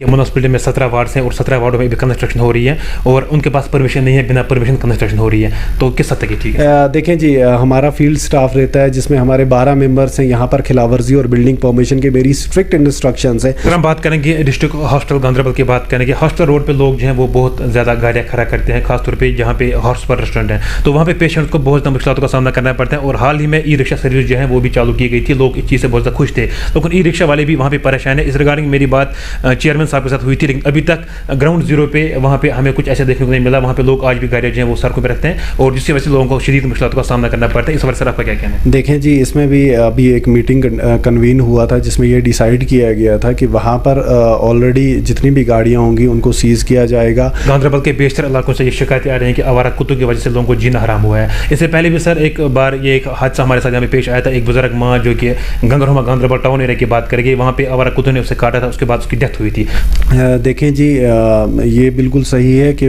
Municipality में 17 wards हैं और 17 वार्डों में भी कंस्ट्रक्शन हो रही है और उनके पास परमिशन नहीं है, बिना परमिशन कंस्ट्रक्शन हो रही है, तो किस हद तक ये ठीक है? देखें जी, हमारा फील्ड स्टाफ रहता है जिसमें हमारे 12 मेंबर्स हैं। यहाँ पर खिलाफवर्जी और बिल्डिंग परमिशन के मेरी स्ट्रिक्ट इंस्ट्रक्शंस हैं। अगर हम बात करेंगे डिस्ट्रिक्ट हॉस्टल गांधरबल की बात करेंगे, हॉस्टल रोड पे लोग जो हैं वो बहुत ज़्यादा गाड़ियाँ खड़ा करते हैं, खासतौर पे जहाँ पे हॉर्स पर रेस्टोरेंट है, तो वहाँ पे पेशेंट को बहुत ज़्यादा मुश्किलों का सामना करना पड़ता है। और हाल ही में ई रिक्शा सर्विस जो है वो भी चालू की गई थी, लोग इस चीज़ से बहुत ज़्यादा खुश थे, लेकिन ई रिक्शा वाले भी वहाँ पे परेशान है। इस रिगार्डिंग मेरी बात चेयरमैन साहब के साथ हुई थी, लेकिन अभी तक ग्राउंड जीरो पे वहाँ पे हमें कुछ ऐसा देखने को नहीं मिला। वहाँ पे लोग आज भी गाड़ियाँ जो हैं वो सड़कों पे रखते हैं और जिसकी वजह से लोगों को शदीद मुश्किलों का सामना करना पड़ता है। इस वजह से आपका क्या कहना है? देखें जी, इसमें भी अभी एक मीटिंग कन्वीन हुआ था जिसमें ये डिसाइड किया गया था कि वहाँ पर ऑलरेडी जितनी भी गाड़ियाँ होंगी उनको सीज़ किया जाएगा। गांधरबल के बेशतर इलाकों से ये शिकायतें आ रही हैं कि आवारा कुत्तों की वजह से लोगों को जीना हराम हुआ है। इससे पहले भी सर एक बार ये एक हादसा हमारे साथ यहाँ पेश आया था, एक बुजुर्ग माँ जो कि गंगरहुमा गांधरबल टाउन एरिया की बात करेंगे, वहाँ पे आवारा कुत्तों ने उसे काटा था, उसके बाद उसकी डेथ हुई थी। देखें जी, ये बिल्कुल सही है कि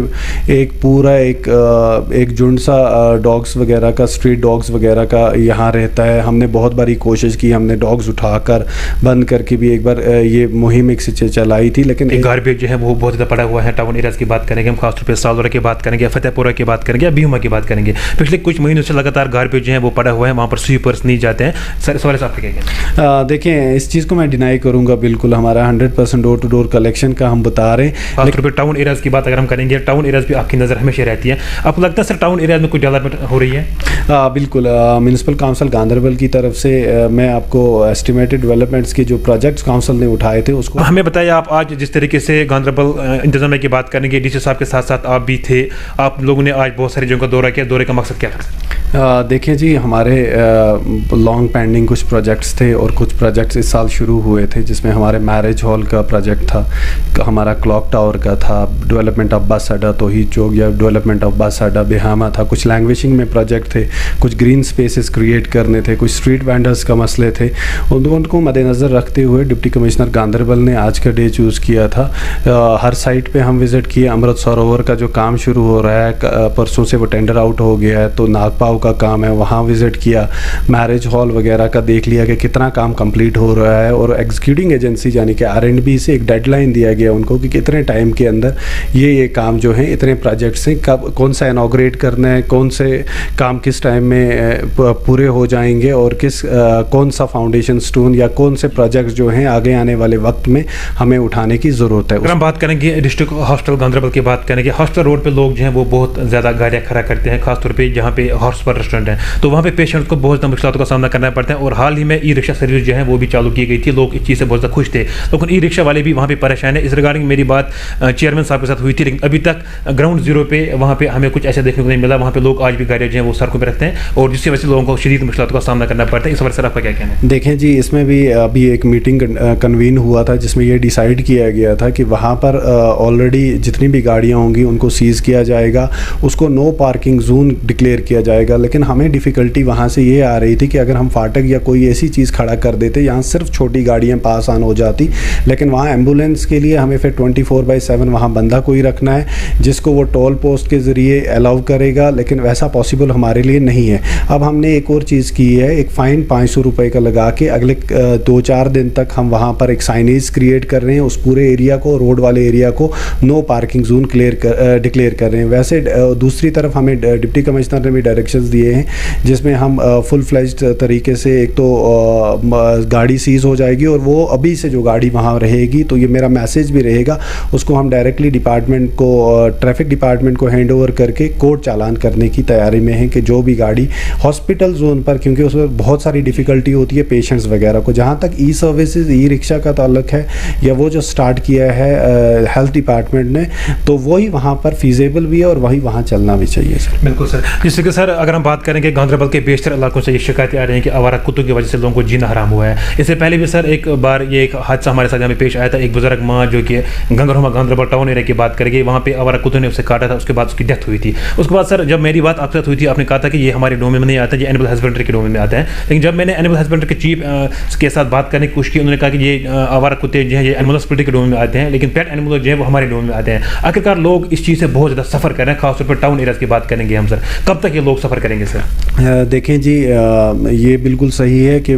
एक पूरा एक झुंड सा डॉग्स वगैरह का, स्ट्रीट डॉग्स वगैरह का यहाँ रहता है। हमने बहुत बारी कोशिश की, हमने डॉग्स उठाकर बंद करके भी एक बार ये मुहिम एक से चलाई थी, लेकिन एक गार्बेज जो है वो बहुत ज़्यादा पड़ा हुआ है। टाउन एरियाज़ की बात करेंगे हम, खासतौर पर सालौरा की बात करेंगे, फतेहपुरा की बात करेंगे, बीहुमा की बात करेंगे, पिछले कुछ महीनों से लगातार गार्बेज जो है वो पड़ा हुआ है, वहाँ पर स्वीपर्स नहीं जाते हैं। सर सवाल साहब क्या कहते हैं? देखें, इस चीज़ को मैं डिनाई करूँगा, बिल्कुल हमारा 100% डोर टू डोर कलेक्शन का हम बता रहे हैं। लेकिन टाउन एरियाज़ की बात अगर हम करेंगे, टाउन एरियाज़ भी आपकी नज़र हमेशा रहती है, आपको लगता है सर टाउन एरियाज़ में कोई डेवलपमेंट हो रही है? बिल्कुल, म्यूनसिपल काउंसिल गांधरबल की तरफ से मैं आपको एस्टिमेटेड डेवलपमेंट्स के जो प्रोजेक्ट्स काउंसिल ने उठाए थे उसको हमें बताइए। आप आज जिस तरीके से गांधरबल इंतजामिया की बात करेंगे, डीसी साहब के साथ साथ आप भी थे, आप लोगों ने आज बहुत सारी जगहों का दौरा किया, दौरे का मकसद क्या था? देखें जी, हमारे लॉन्ग पेंडिंग कुछ प्रोजेक्ट्स थे और कुछ प्रोजेक्ट्स इस साल शुरू हुए थे, जिसमें हमारे मैरिज हॉल का प्रोजेक्ट था, हमारा क्लॉक टावर का था, डेवलपमेंट ऑफ बस अड्डा तोहीद चौक या डेवलपमेंट ऑफ बस अड्डा बेहामा था, कुछ लैंग्वेजिंग में प्रोजेक्ट थे, कुछ ग्रीन स्पेसेस क्रिएट करने थे, कुछ स्ट्रीट वेंडर्स का मसले थे। उनको मद्देनज़र रखते हुए डिप्टी कमिश्नर गांधरबल ने आज का डे चूज़ किया था। हर साइट पे हम विज़िट किए। अमृत सरोवर का जो काम शुरू हो रहा है, परसों से वो टेंडर आउट हो गया है, तो नागपाव का काम है, वहाँ विज़िट किया। मैरिज हॉल वगैरह का देख लिया कि कितना काम कंप्लीट हो रहा है, और एग्जीक्यूटिंग एजेंसी यानी कि R&B से एक डेडलाइन दिया गया उनको कि कितने टाइम के अंदर ये काम जो है, इतने प्रोजेक्ट्स हैं, कब कौन सा इनॉग्रेट करना है, कौन से काम किस टाइम में पूरे हो जाएंगे, और कौन सा फाउंडेशन स्टोन या कौन से प्रोजेक्ट्स जो हैं आगे आने वाले वक्त में हमें उठाने की ज़रूरत है। अगर हम बात करेंगे डिस्ट्रिक्ट हॉस्टल गांधरबल की बात करेंगे, हॉस्टल रोड पे लोग जो हैं वो बहुत ज़्यादा गाड़ियाँ खड़ा करते हैं, खासतौर पे जहाँ पे हॉर्स पर रेस्टोरेंट है, तो वहाँ पे पेशेंट को बहुत ज़्यादा मुश्किलों का सामना करना पड़ता है। और हाल ही में ई रिक्शा सर्विस जो है वो भी चालू की गई थी, लोग इस चीज़ से बहुत ज़्यादा खुश थे, लेकिन ई रिक्शा वाले भी वहाँ पे परेशान है। इस रिगार्डिंग मेरी बात चेयरमैन साहब के साथ हुई थी, लेकिन अभी तक ग्राउंड जीरो पे वहाँ पे हमें कुछ ऐसा देखने को नहीं मिला। वहाँ पे लोग आज भी गाड़ियाँ जो हैं वो सड़कों पे रखते हैं और जिसकी वजह से लोगों को शदीद मुश्किलों का सामना करना पड़ता है। इस वजह से आपका क्या कहना है? देखें जी, इसमें भी अभी एक मीटिंग कन्वीन हुआ था जिसमें ये डिसाइड किया गया था कि वहाँ पर ऑलरेडी जितनी भी गाड़ियाँ होंगी उनको सीज़ किया जाएगा, उसको नो पार्किंग जोन डिक्लेयर किया जाएगा। लेकिन हमें डिफ़िकल्टी वहाँ से ये आ रही थी कि अगर हम फाटक या कोई ऐसी चीज़ खड़ा कर देते, यहाँ सिर्फ छोटी गाड़ियाँ पास आन हो जाती, लेकिन वहाँ एम्बुलेंस के लिए हमें फिर 24/7 वहाँ बंदा कोई रखना है जिसको वो टोल पोस्ट के ज़रिए अलाउ करेगा, लेकिन वैसा पॉसिबल हमारे लिए नहीं है। अब हमने एक और चीज़ की है, एक फ़ाइन 500 रुपये का लगा के अगले 2-4 दिन तक हम वहाँ पर एक साइनेज क्रिएट कर रहे हैं, उस पूरे एरिया को, रोड वाले एरिया को नो पार्किंग जोन डिक्लेयर कर रहे हैं। वैसे दूसरी तरफ हमें डिप्टी कमिश्नर ने भी डायरेक्शंस दिए हैं जिसमें हम फुल फ्लेज्ड तरीके से, एक तो गाड़ी सीज़ हो जाएगी और वो अभी से जो गाड़ी वहाँ रहेगी, तो ये मेरा मैसेज भी रहेगा, उसको हम डायरेक्टली डिपार्टमेंट को, ट्रैफिक डिपार्टमेंट को हैंड ओवर करके कोर्ट चालान करने की तैयारी में है कि जो भी गाड़ी हॉस्पिटल जोन पर, क्योंकि उसमें बहुत सारी डिफ़िकल्टी होती है पेशेंट्स वगैरह को। जहाँ तक ई सर्विसेज, ई रिक्शा का ताल्लुक है, या वो जो स्टार्ट किया है हेल्थ डिपार्टमेंट ने, तो वही वहाँ पर फीजेबल भी है और वही वहाँ चलना भी चाहिए सर। बिल्कुल सर। जिससे कि सर अगर हम बात करेंगे गांधरबल के बेशतर इलाकों से ये शिकायतें आ रही हैं कि आवारा कुत्तों की वजह से लोगों को जीना हराम हुआ है। इससे पहले भी सर एक बार ये एक हादसा हमारे साथ यहाँ पेश आया था, एक बुजुर्ग माँ जो कि गंगरहुमा गांधरबल टाउन एरिया की बात करेंगे, वहाँ पे आवारा कुत्तों ने उसे काटा था, उसके बाद उसकी डेथ हुई थी। उसके बाद सर जब मेरी बात आपके साथ हुई थी, आपने कहा था कि ये हमारे डोमेन में नहीं आता, ये एनिमल हस्बेंड्री के डोमेन में आता है। लेकिन जब मैंने एनिमल हस्बेंड्री के चीफ के साथ बात करने की कोशिश की, उन्होंने कहा कि ये आवारा कुत्ते जो हैं ये एनिमल हस्बेंड्री के डोमेन में आते हैं, लेकिन पेट एनिमल जो है वो हमारे डोमेन में आते हैं। आखिरकार लोग इस चीज़ से बहुत ज़्यादा सफ़र कर रहे हैं, खासतौर पर टाउन एरियाज़ की बात करेंगे हम सर, कब तक ये लोग सफ़र करेंगे सर? देखें जी, ये बिल्कुल सही है कि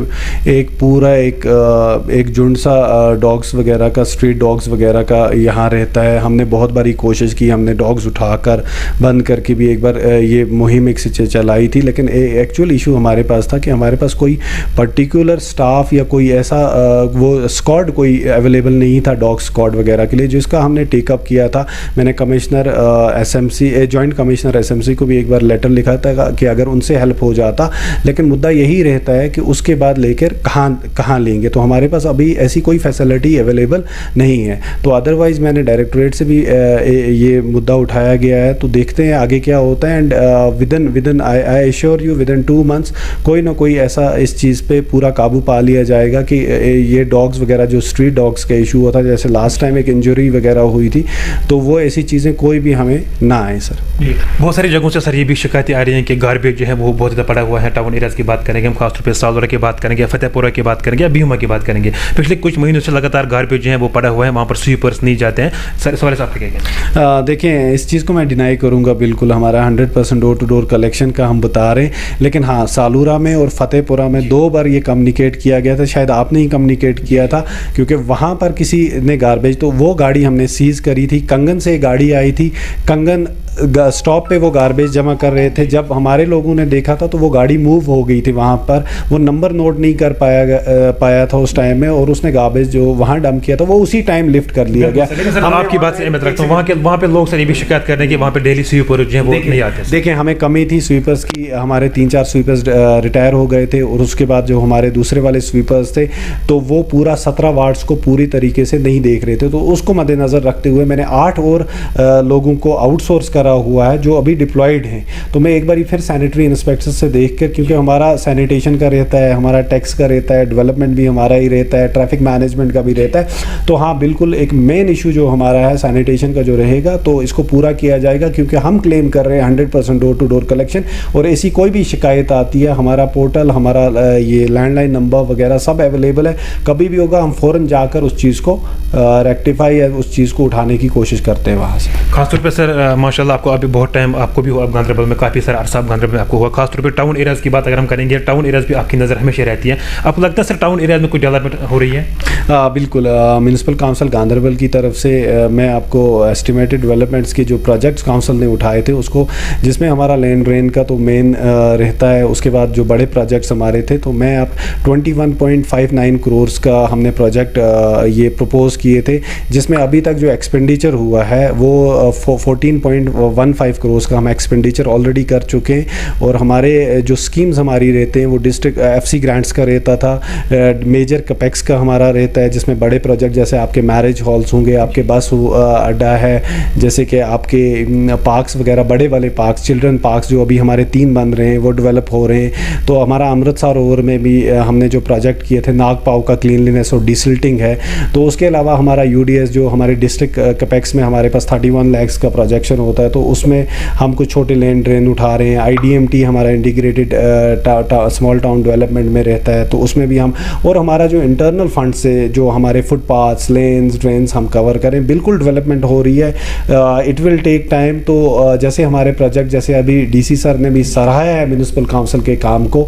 एक पूरा एक झुंड सा डॉग्स वगैरह का, स्ट्रीट डॉग्स वगैरह का यहाँ रहता है। हमने बहुत बारी कोशिश की, हमने डॉग्स उठाकर बंद करके भी एक बार ये मुहिम एक से चलाई थी, लेकिन एक्चुअल इशू हमारे पास था कि हमारे पास कोई पर्टिकुलर स्टाफ या कोई ऐसा वो स्क्वाड कोई अवेलेबल नहीं था डॉग स्क्वाड वगैरह के लिए, जिसका हमने टेकअप किया था। मैंने commissioner SMC joint commissioner SMC को भी एक बार लेटर लिखा था कि अगर उनसे हेल्प हो जाता, लेकिन मुद्दा यही रहता है कि उसके बाद लेकर कहाँ लेंगे। तो हमारे पास अभी ऐसी कोई फैसिलिटी अवेलेबल नहीं है। तो अदरवाइज़ मैंने डायरेक्टरेट से भी ये मुद्दा उठाया गया है, तो देखते हैं आगे क्या होता है। And within I assure you within 2 months कोई ना कोई ऐसा इस चीज़ पे पूरा काबू पा लिया जाएगा कि ये डॉग्स वगैरह जो स्ट्रीट डॉग्स का इशू होता है, जैसे लास्ट टाइम एक इंजरी वगैरह हुई थी, तो वो ऐसी चीज़ें कोई भी हमें ना आए सर। बहुत सारी जगहों से सर ये भी शिकायतें आ रही हैं कि गार्बेज जो है वो बहुत ज़्यादा पड़ा हुआ है। टाउन एरियाज़ की बात करेंगे हम, खासतौर पर सालौरा की बात करेंगे, फतेहपुरा की बात करेंगे, अबीहुमा की बात करेंगे। पिछले कुछ महीनों से लगातार गार्बेज जो है वो पड़ा हुआ है, वहाँ पर स्वीपर्स नहीं जाते हैं। सर सवाल साहब क्या कहना? देखें, इस चीज़ को मैं डिनाई करूँगा बिल्कुल। हमारा 100% डोर टू डोर कलेक्शन का हम बता रहे हैं, लेकिन हाँ, सालूरा में और फतेहपुरा में 2 बार ये कम्युनिकेट किया गया था। शायद आपने ही कम्युनिकेट किया था, क्योंकि वहाँ पर किसी ने गार्बेज, तो वो गाड़ी हमने सीज़ करी थी। कंगन से गाड़ी आई थी, कंगन स्टॉप पे वो गार्बेज जमा कर रहे थे। जब हमारे लोगों ने देखा था तो वो गाड़ी मूव हो गई थी, वहाँ पर वो नंबर नोट नहीं कर पाया था उस टाइम में, और उसने गार्बेज जो वहाँ डंप किया था वो उसी टाइम लिफ्ट कर लिया गया। हम आपकी बात से सहमत रखता हूँ। वहाँ पे लोग सर ये भी शिकायत कर रहे हैं कि वहाँ पे डेली स्वीपर जो है वो नहीं आते। देखें, हमें कमी थी स्वीपर्स की। हमारे 3-4 स्वीपर्स रिटायर हो गए थे, और उसके बाद जो हमारे दूसरे वाले स्वीपर्स थे तो वो पूरा 17 वार्ड्स को पूरी तरीके से नहीं देख रहे थे। तो उसको मद्देनज़र रखते हुए मैंने 8 और लोगों को आउटसोर्स करा हुआ है जो अभी डिप्लॉयड हैं। तो मैं एक बार फिर सैनिटरी इंस्पेक्टर से देख कर, क्योंकि हमारा सैनिटेशन का रहता है, हमारा टैक्स का रहता है, डेवलपमेंट भी हमारा ही रहता है, ट्रैफिक मैनेजमेंट का भी रहता है। तो हाँ, बिल्कुल एक मेन इशू जो हमारा है सैनिटेशन का जो रहेगा, तो इसको पूरा किया जाएगा, क्योंकि हम क्लेम कर रहे हैं 100% डोर टू डोर कलेक्शन। और ऐसी कोई भी शिकायत आती है, हमारा पोर्टल, हमारा ये लैंडलाइन नंबर वगैरह सब अवेलेबल है। कभी भी होगा हम फ़ौरन जाकर उस चीज़ को रेक्टिफाई या उस चीज़ को उठाने की कोशिश करते हैं वहाँ से। खासतौर पर सर माशाल्लाह आपको अभी बहुत टाइम आपको भी हुआ गांधरबल में, काफ़ी सारा अरसा गांधरबल में आपको हुआ। खासतौर पर टाउन एरियाज़ की बात अगर हम करेंगे, टाउन एरियाज़ भी आपकी नज़र हमेशा रहती है। आपको लगता है सर टाउन एरियाज़ में कोई डेवलपमेंट हो रही है? बिल्कुल। म्यूनसिपल काउंसिल गांधरबल की तरफ से मैं आपको एस्टिमेटेड डेवलपमेंट्स के जो प्रोजेक्ट्स काउंसिल ने उठाए थे उसको, जिसमें हमारा लेन ड्रेन का तो मेन रहता है, उसके बाद जो बड़े प्रोजेक्ट्स हमारे थे, तो मैं अब 21.59 करोड़ का हमने प्रोजेक्ट ये प्रपोज़ किए थे, जिसमें अभी तक जो एक्सपेंडिचर हुआ है वो 14.15 करोड़ का हम एक्सपेंडिचर ऑलरेडी कर चुके हैं। और हमारे जो स्कीम्स हमारी रहते हैं वो डिस्ट्रिक्ट FC ग्रांट्स का रहता था, मेजर कैपेक्स का हमारा रहता है, जिसमें बड़े प्रोजेक्ट जैसे आपके मैरिज हॉल्स होंगे, आपके बस अड्डा है, जैसे कि आपके पार्क्स वगैरह, बड़े वाले पार्क्स, चिल्ड्रन पार्क्स जो अभी हमारे 3 बन रहे हैं वो डेवलप हो रहे हैं। तो हमारा अमृतसर ओवर में भी हमने जो प्रोजेक्ट किए थे, नागपाव का क्लीनलीनेस और डिसिल्टिंग है। तो उसके अलावा हमारा UDS जो हमारे डिस्ट्रिक्ट कैपेक्स में हमारे पास 31 लाख का प्रोजेक्शन होता है, तो उसमें हम कुछ छोटे लेन ड्रेन उठा रहे हैं। IDMT हमारा इंटीग्रेटेड स्मॉल टाउन डेवलपमेंट में रहता है, तो उसमें भी हम, और हमारा जो इंटरनल फंड से जो हमारे फुटपाथ्स, लेन्स, ड्रेन्स हम कवर करें, बिल्कुल डेवलपमेंट हो रही है। It will take time. तो जैसे हमारे प्रोजेक्ट, जैसे अभी DC सर ने भी सराहाया है म्यूनसिपल काउंसिल के काम को,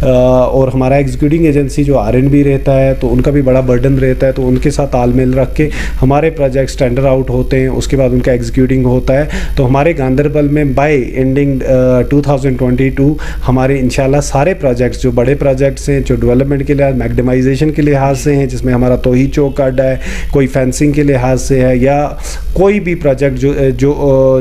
और हमारा एग्जीक्यूटिंग एजेंसी जो RNB रहता है तो उनका भी बड़ा बर्डन रहता है, तो उनके साथ तालमेल रख के हमारे प्रोजेक्ट्स टेंडर आउट होते हैं, उसके बाद उनका एग्जीक्यूटिंग होता है। तो हमारे गांधरबल में बाय एंडिंग 2022 हमारे इंशाल्लाह सारे प्रोजेक्ट्स जो बड़े प्रोजेक्ट्स हैं, जो डेवलपमेंट के लिहाज, मैग्नेमाइजेशन के लिहाज से हैं, जिसमें हमारा तोही चौक का अड्डा है, कोई फेंसिंग के लिहाज से है, या कोई भी प्रोजेक्ट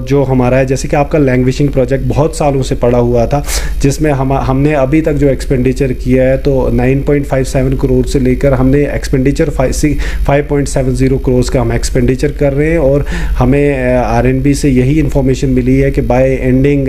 जो हमारा है, जैसे कि आपका लैंग्वेजिंग प्रोजेक्ट बहुत सालों से पड़ा हुआ था, जिसमें हमने अभी तक जो एक्सपेंडिचर किया है तो 9.57 करोड़ से लेकर हमने एक्सपेंडिचर 5.70 करोड़ का हम एक्सपेंडिचर कर रहे हैं। और हमें RNB से यही इन्फॉर्मेशन मिली है कि बाय एंडिंग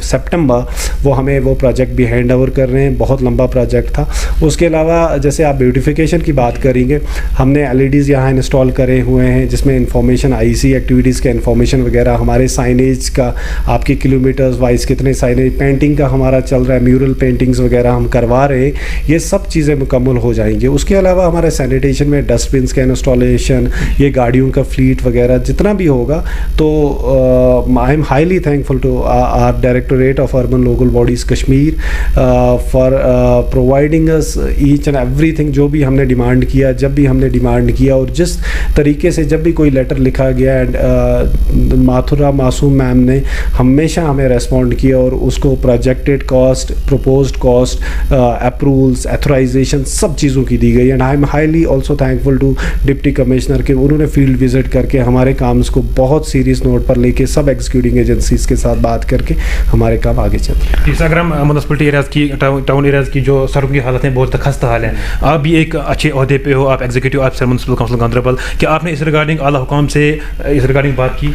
सितंबर वो हमें वो प्रोजेक्ट भी हैंड ओवर कर रहे हैं। बहुत लंबा प्रोजेक्ट था। उसके अलावा जैसे आप ब्यूटिफिकेशन की बात करेंगे, हमने LEDs यहाँ इंस्टॉल करे हुए हैं, जिसमें इंफॉर्मेशन IC एक्टिविटीज़ का इंफॉर्मेशन वगैरह, हमारे साइनेज का, आपके किलोमीटर्स वाइज कितने साइनेज, पेंटिंग का हमारा चल रहा है, म्यूरल पेंटिंग्स वगैरह हम करवा रहे हैं। ये सब चीज़ें मुकम्मल हो जाएंगी। उसके अलावा हमारे सैनिटेशन में डस्टबिन का इंस्टॉलेशन, ये गाड़ियों का फ्लीट वगैरह जितना भी होगा, तो I am highly thankful to our directorate of urban local bodies Kashmir for providing us each and everything. जो भी हमने डिमांड किया, जब भी हमने डिमांड किया, और जिस तरीके से जब भी कोई लेटर लिखा गया, एंड माथुरा मासूम मैम ने हमेशा हमें रेस्पॉन्ड किया और उसको projected cost, proposed cost, approvals, authorisation सब चीज़ों की दी गई। And I am highly also thankful to deputy commissioner के उन्होंने फील्ड विजिट करके हमारे काम्स को बहुत सीरियस नोट पर लेके सब एग्जीक्यूटिंग एजेंसीज के साथ बात करके हमारे काम आगे चल रहे हैं। अगर हम म्यूनसिपलिटी एरियाज़ की, टाउन एरियाज़ की जो सड़कों की हालत है बहुत खस्ता हाल है, आप भी एक अच्छे अहदे पे हो, आप executive officer municipal council Ganderbal, क्या आपने इस रिगार्डिंग आला हुकाम से इस रिगार्डिंग बात की?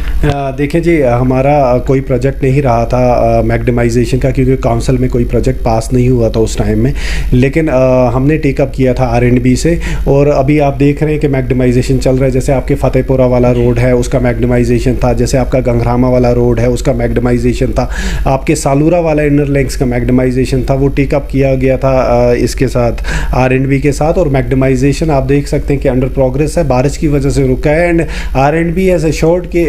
देखें जी, हमारा कोई प्रोजेक्ट नहीं रहा था मैग्डमाइजेशन का, क्योंकि काउंसिल में कोई प्रोजेक्ट पास नहीं हुआ था उस टाइम में, लेकिन हमने टेकअप किया था R&B से, और अभी आप देख रहे हैं कि मैग्डमाइजेशन चल रहा है। जैसे आपके फतेहपुरा वाला रोड है उसका मैग्डमाइजेशन था, जैसे आपका गंगरामा वाला रोड है उसका मैग्डमाइजेशन था, आपके सालूरा वाला इनर लिंक्स का मैग्डमाइजेशन था, वो टेकअप किया गया था इसके साथ R&B के साथ। और मैग्डमाइजेशन आप देख सकते हैं कि अंडर प्रोग्रेस है, बारिश की वजह से रुका है। एंड R&B हैज़ एश्योर्ड कि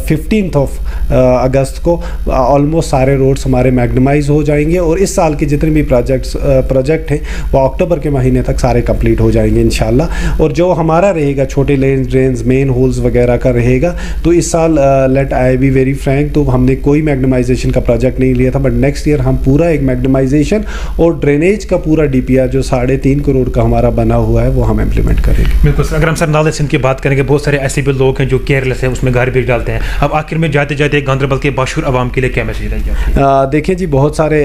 15 अगस्त को ऑलमोस्ट सारे रोड्स हमारे मैग्डमाइज हो जाएंगे, और इस साल के जितने भी प्रोजेक्ट हैं वो अक्टूबर के महीने तक सारे कंप्लीट हो जाएंगे इंशाल्लाह। और जो हमारा रहेगा छोटे ड्रेन्स, मेन होल्स वगैरह का रहेगा, तो इस साल let I be very frank, तो हमने कोई मैग्डमाइजेशन का प्रोजेक्ट नहीं लिया था, बट नेक्स्ट ईयर हम पूरा एक मैग्डमाइजेशन और ड्रेनेज का पूरा DPR जो 3.5 करोड़ का हमारा बना हुआ है वो हम इम्प्लीमेंट करेंगे। बिल्कुल। अगर हम सर नाले सिंध की बात करेंगे, बहुत सारे ऐसे भी लोग हैं जो केयरलेस हैं, उसमें गार्बेज डालते हैं। अब आखिर में जाते जाते गांधरबल के बाशूर आवाम के लिए क्या मैसेज रहेगा? देखिए जी, बहुत सारे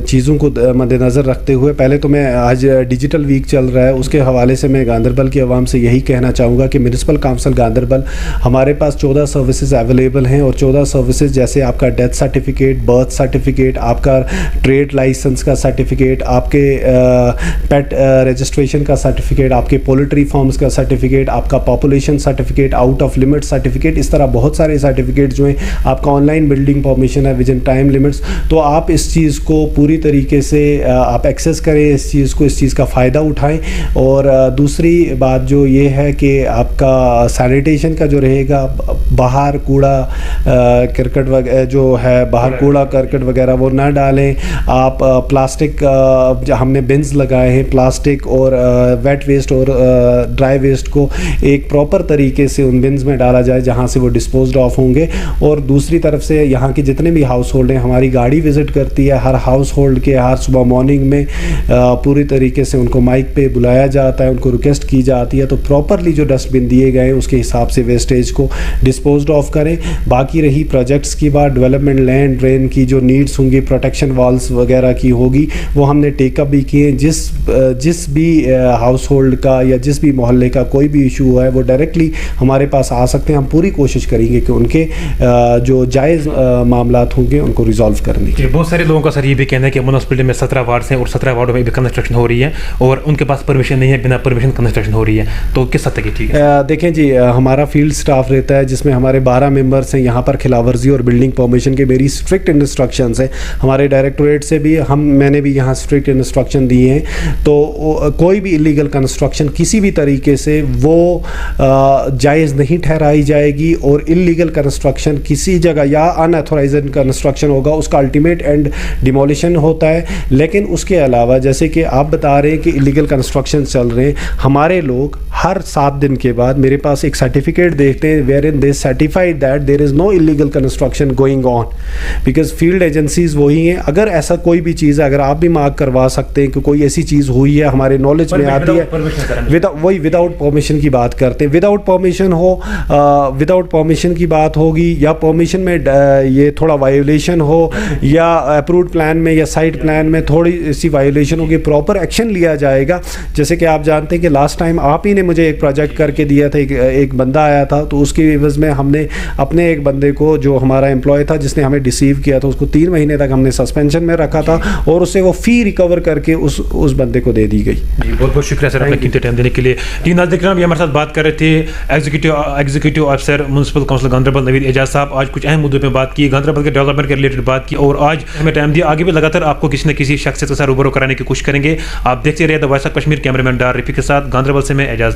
चीज़ों को मद्देनज़र रखते हुए, पहले तो मैं आज डिजिटल वीक चल रहा है, उसके हवाले से मैं गांधरबल की आवाम से यही कहना चाहूँगा कि म्यूनसिपल काउंसिल गांधरबल हमारे पास 14 सर्विसेज अवेलेबल हैं, और 14 सर्विसेज जैसे आपका डेथ सर्टिफिकेट, बर्थ सर्टिफिकेट, आपका ट्रेड लाइसेंस का सर्टिफिकेट, आपके पेट रजिस्ट्रेशन का सर्टिफिकेट, आपके पोल्ट्री फार्म्स का सर्टिफिकेट, आपका population certificate, out of limit certificate, इस तरह बहुत सारे सर्टिफिकेट जो हैं, आपका ऑनलाइन बिल्डिंग परमिशन है विद इन टाइम लिमिट्स। तो आप इस चीज़ को पूरी तरीके से आप एक्सेस करें, इस चीज़ का फ़ायदा उठाएं। और दूसरी बात जो ये है कि आपका सैनिटेशन का जो रहेगा, बाहर कूड़ा करकट वगैरह जो है, बाहर कूड़ा करकट वगैरह वो ना डालें। आप प्लास्टिक, हमने बिन्स लगाए हैं, प्लास्टिक और वेट वेस्ट और ड्राई वेस्ट को एक प्रॉपर तरीके से उन बिन्स में डाला जाए जहाँ से वो डिस्पोज्ड ऑफ होंगे। और दूसरी तरफ से यहाँ के जितने भी हाउस होल्ड हैं, हमारी गाड़ी विज़िट करती है हर हाउस होल्ड के, हर सुबह मॉर्निंग में पूरी तरीके से उनको माइक पे बुलाया जाता है, उनको रिक्वेस्ट की जाती है, तो प्रॉपरली जो डस्टबिन दिए गए हैं उसके हिसाब से वेस्टेज को डिस्पोज्ड ऑफ करें। बाकी रही प्रोजेक्ट्स की बात, डेवलपमेंट लैंड ड्रेन की जो नीड्स होंगी, प्रोटेक्शन वॉल्स वगैरह की होगी, वो हमने टेकअप भी किए। जिस भी हाउस होल्ड का या जिस भी मोहल्ले का कोई भी इशू है वो डायरेक्टली हमारे पास आ सकते हैं। हम पूरी कोशिश करेंगे कि उनके जो जायज़ मामलात होंगे उनको रिजॉल्व करने की। बहुत सारे लोगों का सर ये भी कहना है कि म्यूनसिपलिटी में 17 वार्ड्स हैं और 17 वार्डों में भी कंस्ट्रक्शन हो रही है और उनके पास परमिशन नहीं है, बिना परमिशन कंस्ट्रक्शन हो रही है, तो किस हद तक ठीक है? देखें जी, हमारा फील्ड स्टाफ रहता है जिसमें हमारे 12 मेंबर्स हैं। यहाँ पर खिलावर्जी और बिल्डिंग परमिशन के मेरी स्ट्रिक्ट इंस्ट्रक्शंस हैं, हमारे डायरेक्टोरेट से भी मैंने भी यहाँ स्ट्रिक्ट इंस्ट्रक्शन दिए हैं। तो कोई भी इलीगल कंस्ट्रक्शन किसी भी तरीके से वो जायज़ नहीं ठहराई जाएगी, और इलीगल कंस्ट्रक्शन किसी जगह या अनऑथोराइज्ड कंस्ट्रक्शन होगा उसका अल्टीमेट एंड डिमोलिशन होता है। लेकिन उसके अलावा जैसे कि आप बता रहे हैं कि इलीगल कंस्ट्रक्शन चल रहे हैं, हमारे लोग हर 7 दिन के बाद मेरे पास एक सर्टिफिकेट देखते हैं wherein they certified that there is no illegal construction going on, because field agencies वही हैं। अगर ऐसा कोई भी चीज़ है, अगर आप भी मार्क करवा सकते हैं कि कोई ऐसी चीज़ हुई है हमारे नॉलेज में आती है, विदाउट परमिशन की बात करते हैं, विदाउट परमिशन हो, विदाउट परमिशन की बात होगी, या परमिशन में ये थोड़ा वायोलेशन हो, या अप्रूव्ड प्लान में या साइट प्लान में थोड़ी सी वायोलेशन होगी, प्रॉपर एक्शन लिया जाएगा। जैसे कि आप जानते हैं कि लास्ट टाइम आप ही ने मुझे एक प्रोजेक्ट करके दिया था, एक बंदा आया था, तो उसकी एवज में हमने अपने एक बंदे को जो हमारा एम्प्लॉय था जिसने हमें डिसीव किया था, उसको 3 महीने तक हमने सस्पेंशन में रखा था, और उससे वो फ़ी रिकवर करके उस बंदे को दे दी गई। जी, बहुत बहुत शुक्रिया सर अपने कीमती टाइम देने के लिए। जी नाज़रीन, ये हमारे साथ बात कर रहे थे executive officer municipal council Ganderbal Naveed Ejaz साहब। आज कुछ अहम मुद्दों पर बात की, गांधरबल के डेवलपमेंट के रिलेटेड बात की, और आज हमें टाइम दिया। आगे भी लगातार आपको किसी न किसी शख्सियत के साथ रूबरू कराने की कोशिश करेंगे। आप देखते रहिए the voice of Kashmir. Cameraman Dar Rafiq के साथ गांधरबल से मैं एजाज।